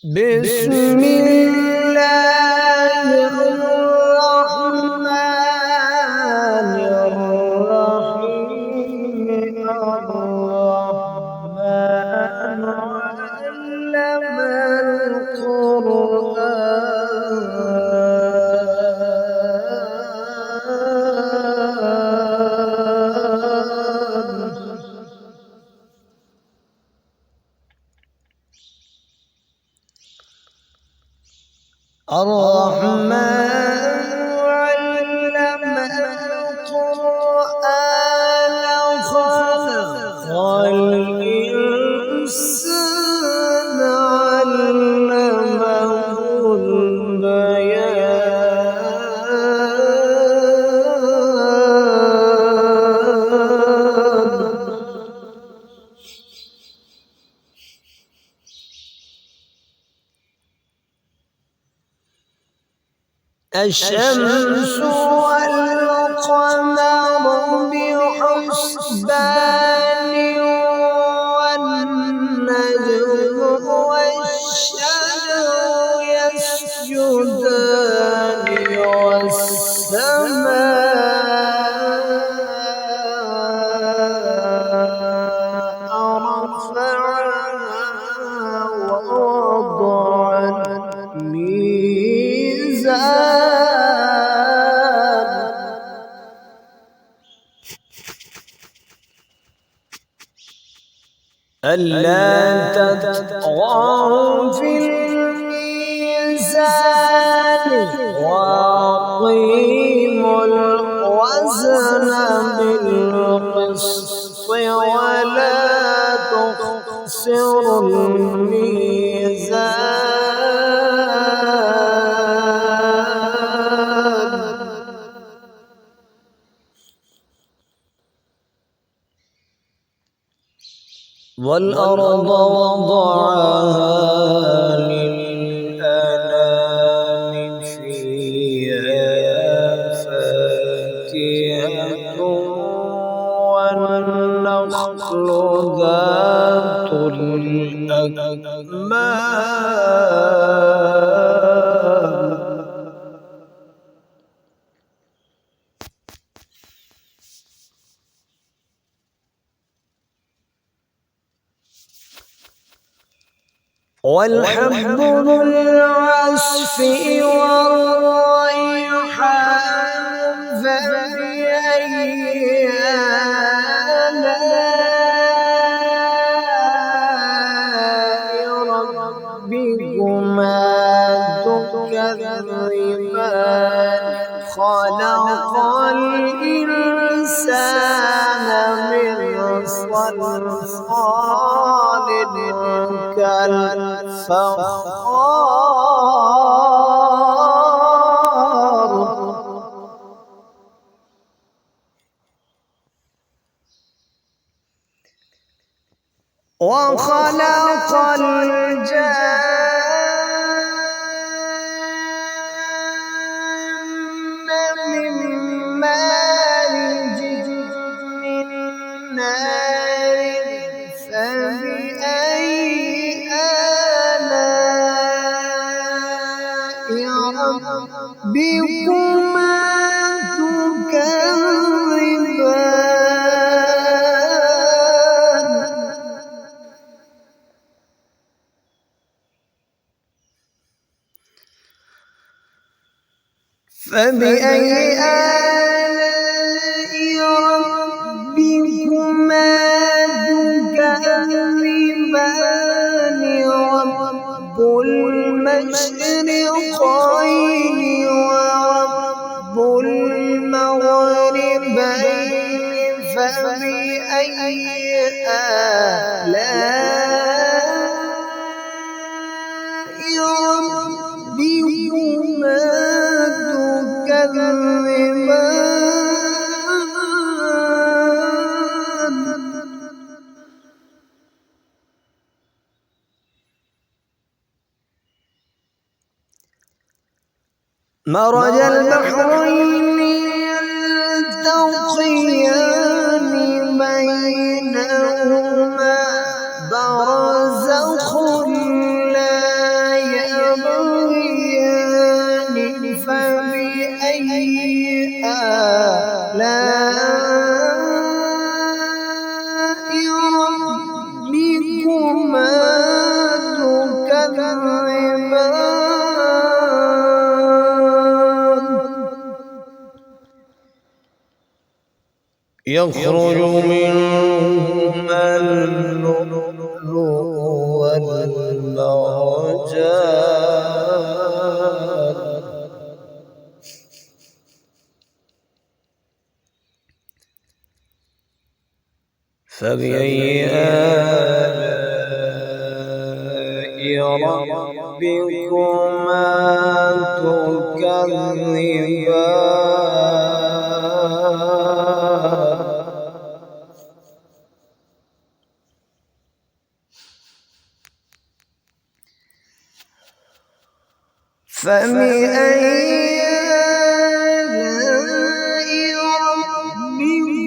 بسم الله الرحمن الرحيم. الرحمن علم القرآن خلق الإنسان علمه الشمس والقمر بحسبان والنجم والشجر يسجدان والسماء رفعها ووضع الميزان ألا تطغوا في الميزان وأقيموا الوزن بالقسط ولا تخسروا الميزان والأرض وضعها للأنام فيها فاكهة والنخل ذات الأكمام والحب ذو العصف والريحان فبأي آلاء ربكما تكذبان خلق الإنسان من صلصال كالفخار وخلق الجن من مارج من نار فبأي ربكما تكذبان فبأي آلاء ربكما تكذبان رب المشرقين ورب المغربين فبأي آلاء ربكما تكذبان مرج البحرين يلتقيان بينهما برزخ لا يخرج منهما اللؤلؤ والمرجان فبأي آلاء ربكما تكذبان فبأي آلاء ربكما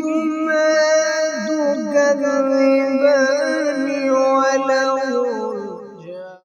تكذبان